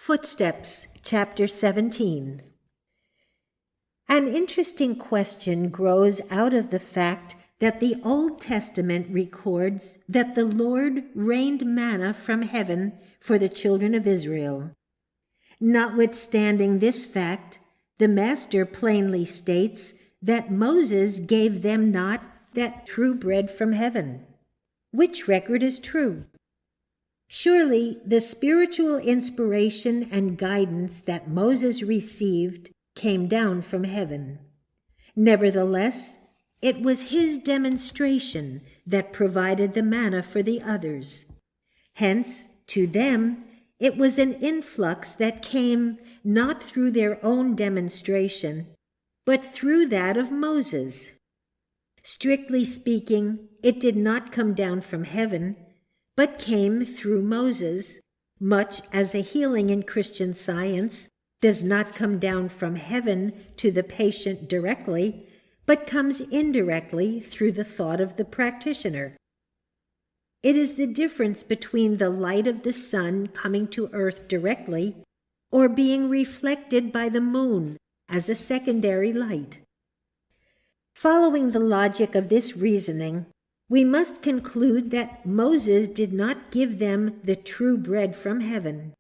Footsteps, Chapter 17. An interesting question grows out of the fact that the Old Testament records that the Lord rained manna from heaven for the children of Israel. Notwithstanding this fact, the Master plainly states that Moses gave them not that true bread from heaven. Which record is true? Surely the spiritual inspiration and guidance that Moses received came down from heaven. Nevertheless, it was his demonstration that provided the manna for the others. Hence, to them, it was an influx that came not through their own demonstration, but through that of Moses. Strictly speaking, it did not come down from heaven, but came through Moses, much as a healing in Christian Science does not come down from heaven to the patient directly, but comes indirectly through the thought of the practitioner. It is the difference between the light of the sun coming to earth directly or being reflected by the moon as a secondary light. Following the logic of this reasoning, we must conclude that Moses did not give them the true bread from heaven.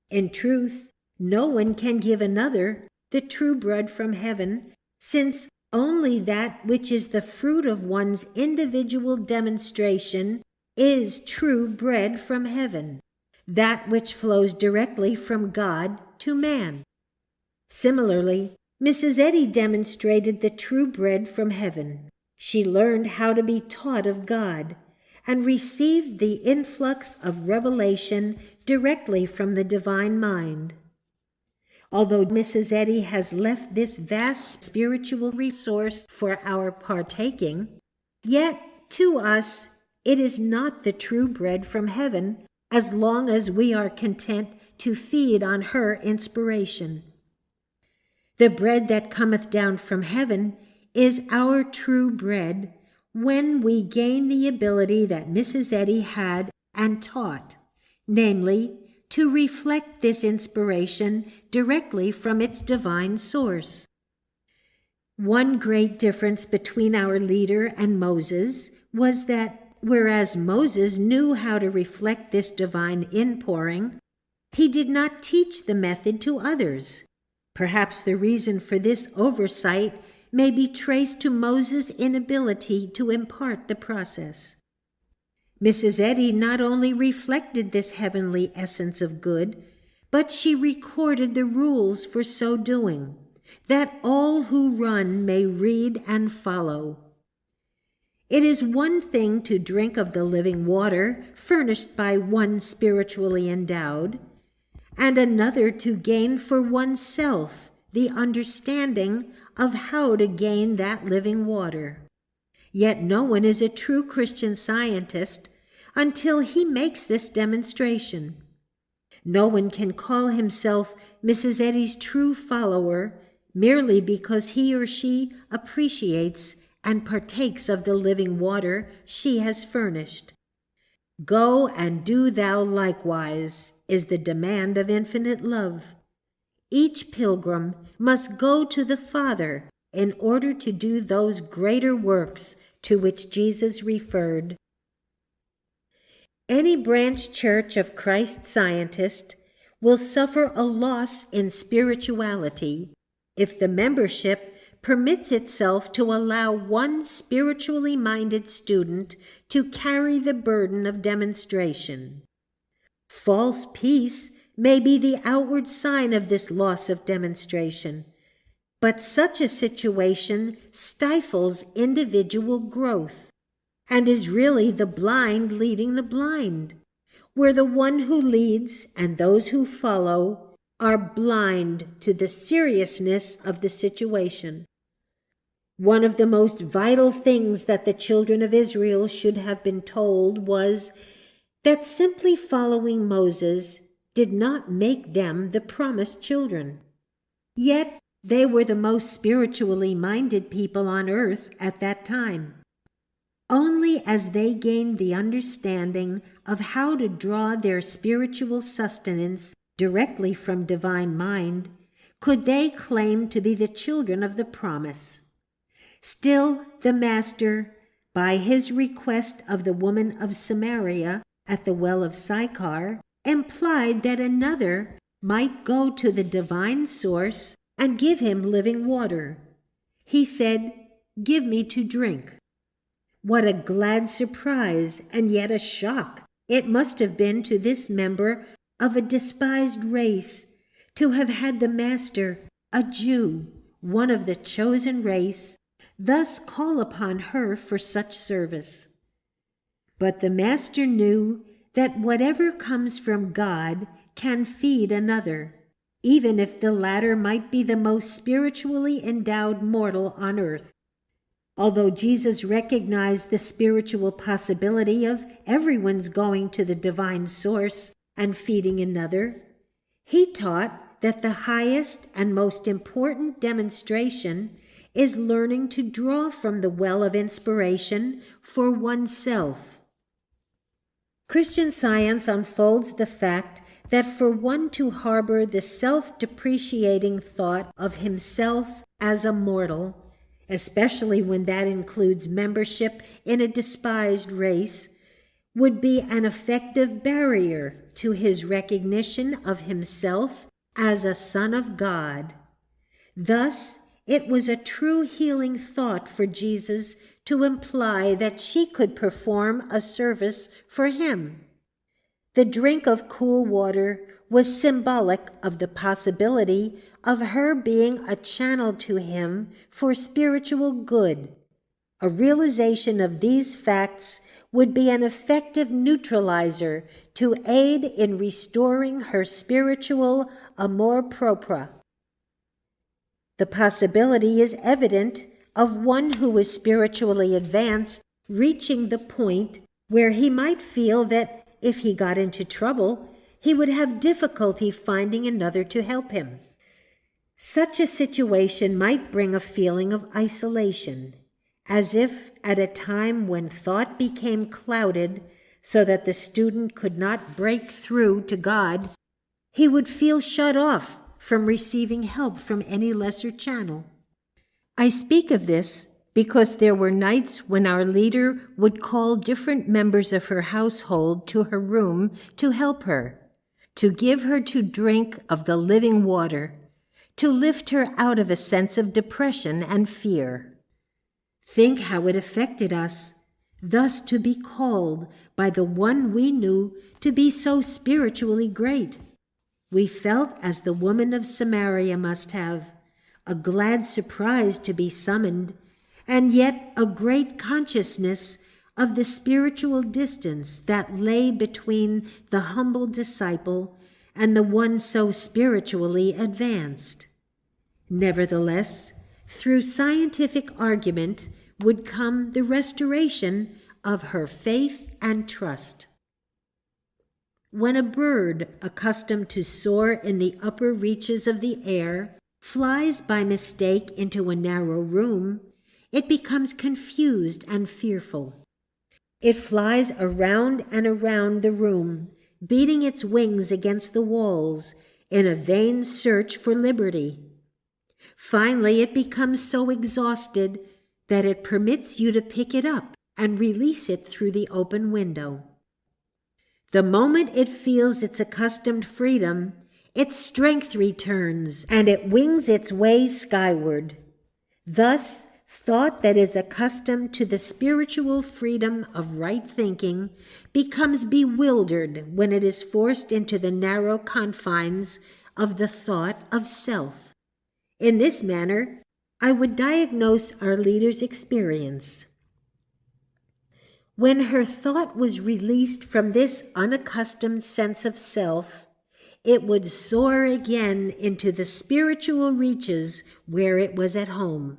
In truth, no one can give another the true bread from heaven, since only that which is the fruit of one's individual demonstration is true bread from heaven, that which flows directly from God to man. Similarly, Mrs. Eddy demonstrated the true bread from heaven. She learned how to be taught of God and received the influx of revelation directly from the divine mind. Although Mrs. Eddy has left this vast spiritual resource for our partaking, yet to us it is not the true bread from heaven as long as we are content to feed on her inspiration. The bread that cometh down from heaven is our true bread when we gain the ability that Mrs. Eddy had and taught, namely, to reflect this inspiration directly from its divine source. One great difference between our leader and Moses was that whereas Moses knew how to reflect this divine inpouring, he did not teach the method to others. Perhaps the reason for this oversight may be traced to Moses' inability to impart the process. Mrs. Eddy not only reflected this heavenly essence of good, but she recorded the rules for so doing, that all who run may read and follow. It is one thing to drink of the living water furnished by one spiritually endowed, and another to gain for oneself the understanding of how to gain that living water. Yet no one is a true Christian Scientist until he makes this demonstration. No one can call himself Mrs. Eddy's true follower merely because he or she appreciates and partakes of the living water she has furnished. Go and do thou likewise is the demand of infinite love. Each pilgrim must go to the Father in order to do those greater works to which Jesus referred. Any branch church of Christ Scientist will suffer a loss in spirituality if the membership permits itself to allow one spiritually minded student to carry the burden of demonstration. False peace may be the outward sign of this loss of demonstration, but such a situation stifles individual growth and is really the blind leading the blind, where the one who leads and those who follow are blind to the seriousness of the situation. One of the most vital things that the children of Israel should have been told was that simply following Moses did not make them the promised children. Yet they were the most spiritually minded people on earth at that time. Only as they gained the understanding of how to draw their spiritual sustenance directly from divine mind, could they claim to be the children of the promise. Still, the Master, by his request of the woman of Samaria at the well of Sychar, implied that another might go to the divine source and give him living water. He said, "Give me to drink." What a glad surprise, and yet a shock, it must have been to this member of a despised race to have had the Master, a Jew, one of the chosen race, thus call upon her for such service. But the Master knew that whatever comes from God can feed another, even if the latter might be the most spiritually endowed mortal on earth. Although Jesus recognized the spiritual possibility of everyone's going to the divine source and feeding another, he taught that the highest and most important demonstration is learning to draw from the well of inspiration for oneself. Christian Science unfolds the fact that for one to harbor the self-depreciating thought of himself as a mortal, especially when that includes membership in a despised race, would be an effective barrier to his recognition of himself as a son of God. Thus, it was a true healing thought for Jesus to imply that she could perform a service for him. The drink of cool water was symbolic of the possibility of her being a channel to him for spiritual good. A realization of these facts would be an effective neutralizer to aid in restoring her spiritual amour propre. The possibility is evident of one who is spiritually advanced reaching the point where he might feel that if he got into trouble, he would have difficulty finding another to help him. Such a situation might bring a feeling of isolation, as if at a time when thought became clouded so that the student could not break through to God, he would feel shut off from receiving help from any lesser channel. I speak of this because there were nights when our leader would call different members of her household to her room to help her, to give her to drink of the living water, to lift her out of a sense of depression and fear. Think how it affected us, thus to be called by the one we knew to be so spiritually great. We felt as the woman of Samaria must have, a glad surprise to be summoned, and yet a great consciousness of the spiritual distance that lay between the humble disciple and the one so spiritually advanced. Nevertheless, through scientific argument would come the restoration of her faith and trust. When a bird, accustomed to soar in the upper reaches of the air, flies by mistake into a narrow room, it becomes confused and fearful. It flies around and around the room, beating its wings against the walls in a vain search for liberty. Finally, it becomes so exhausted that it permits you to pick it up and release it through the open window. The moment it feels its accustomed freedom, its strength returns, and it wings its way skyward. Thus, thought that is accustomed to the spiritual freedom of right thinking becomes bewildered when it is forced into the narrow confines of the thought of self. In this manner, I would diagnose our leader's experience. When her thought was released from this unaccustomed sense of self, it would soar again into the spiritual reaches where it was at home.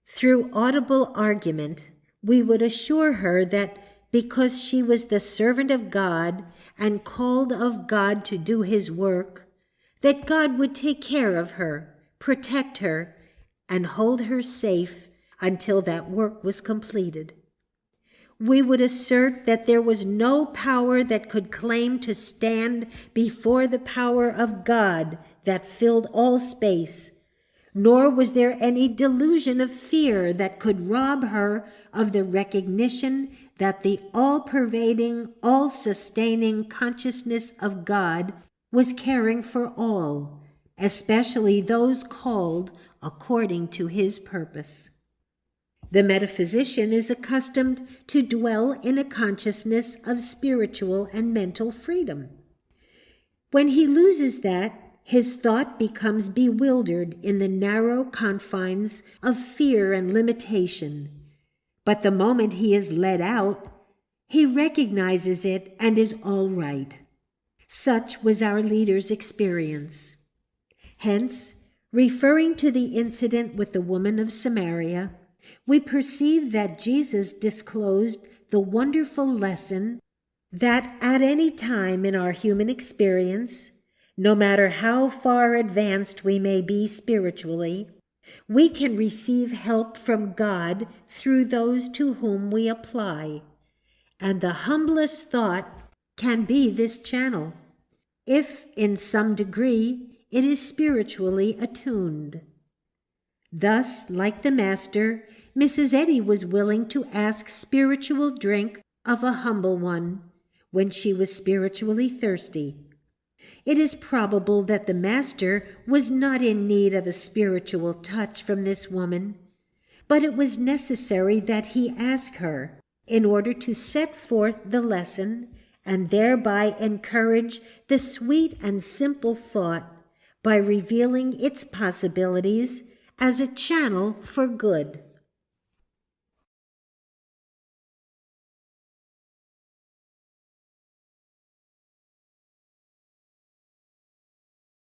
Through audible argument, we would assure her that because she was the servant of God and called of God to do his work, that God would take care of her, protect her, and hold her safe until that work was completed. we would assert that there was no power that could claim to stand before the power of God that filled all space, nor was there any delusion of fear that could rob her of the recognition that the all-pervading, all-sustaining consciousness of God was caring for all, especially those called according to his purpose. The metaphysician is accustomed to dwell in a consciousness of spiritual and mental freedom. When he loses that, his thought becomes bewildered in the narrow confines of fear and limitation. But the moment he is let out, he recognizes it and is all right. Such was our leader's experience. Hence, referring to the incident with the woman of Samaria, we perceive that Jesus disclosed the wonderful lesson that at any time in our human experience, no matter how far advanced we may be spiritually, we can receive help from God through those to whom we apply, and the humblest thought can be this channel, if in some degree it is spiritually attuned. Thus, like the Master, Mrs. Eddy was willing to ask spiritual drink of a humble one when she was spiritually thirsty. It is probable that the Master was not in need of a spiritual touch from this woman, but it was necessary that he ask her in order to set forth the lesson and thereby encourage the sweet and simple thought by revealing its possibilities as a channel for good.